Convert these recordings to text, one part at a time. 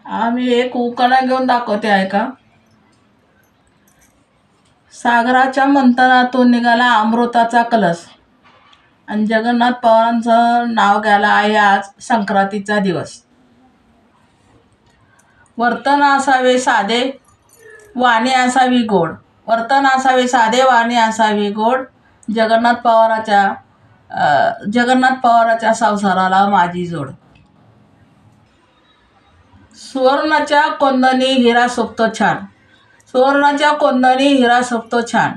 आम्ही एक उखाणा घेऊन दाखवते ऐका. सागराच्या मंथनातून निघाला अमृताचा कलश आणि जगन्नाथ पवारांचं नाव घ्यायला आहे आज संक्रांतीचा दिवस. वर्तन असावे साधे, वाणी असावी गोड. वर्तन असावे साधे, वाणी असावी गोड. जगन्नाथ पवाराच्या संसाराला माझी जोड. सुवर्णाच्या कोंदणी हिरा सोबतो छान. सुवर्णाच्या कोंदणी हिरा सोबतो छान.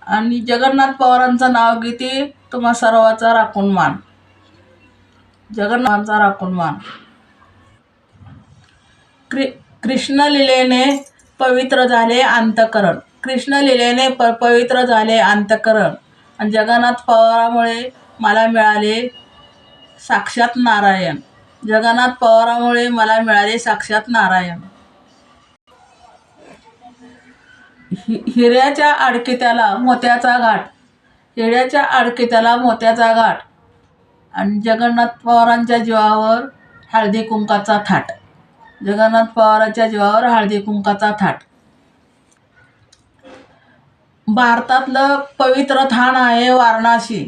आणि जगन्नाथ पवारांचं नाव घेते तुम्हा सर्वाचा राखून मान. जगन्नाथांचा राखून मान. कृष्ण लीलेने पवित्र झाले अंतकरण. कृष्ण लीलेने पवित्र झाले अंतकरण. आणि जगन्नाथ पवारामुळे मला मिळाले साक्षात नारायण. जगन्नाथ पवारामुळे मला मिळाले साक्षात नारायण. हिऱ्याच्या आडकित्याला मोत्याचा घाट. हिऱ्याच्या आडकित्याला मोत्याचा घाट. आणि जगन्नाथ पवारांच्या जीवावर हळदी कुंकाचा थाट. जगन्नाथ पवारांच्या जीवावर हळदी कुंकाचा थाट. भारतातलं पवित्र ठाण आहे वाराणसी.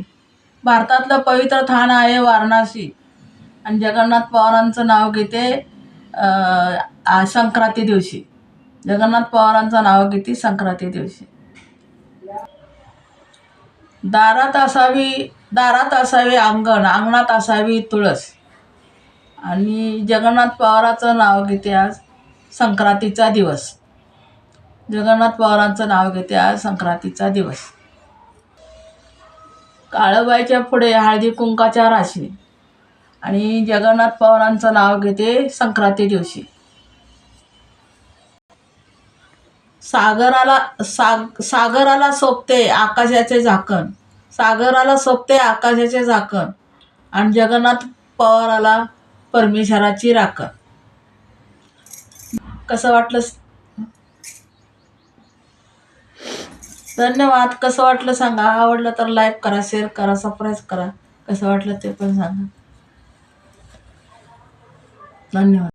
भारतातलं पवित्र ठाण आहे वाराणसी. आणि जगन्नाथ पवारांचं नाव घेते संक्रांती दिवशी. जगन्नाथ पवारांचं नाव घेते संक्रांती दिवशी. दारात असावे अंगण, अंगणात असावी तुळस. आणि जगन्नाथ पवारांचं नाव घेते आज संक्रांतीचा दिवस. जगन्नाथ पवारांचं नाव घेते आज संक्रांतीचा दिवस. काळबाईच्या पुढे हळदी कुंकाच्या राशी. आणि जगन्नाथ पवारांचं नाव घेते संक्रांती दिवशी. सागराला सोबते आकाशाचे झाकण. सागराला सोबते आकाशाचे झाकण. आणि जगन्नाथ पवाराला परमेश्वराची राखण. कसं वाटलं? धन्यवाद. कसं वाटलं सांगा. आवडलं तर लाईक करा, शेअर करा, सबस्क्राईब करा. कसं वाटलं ते पण सांगा. धन्यवाद.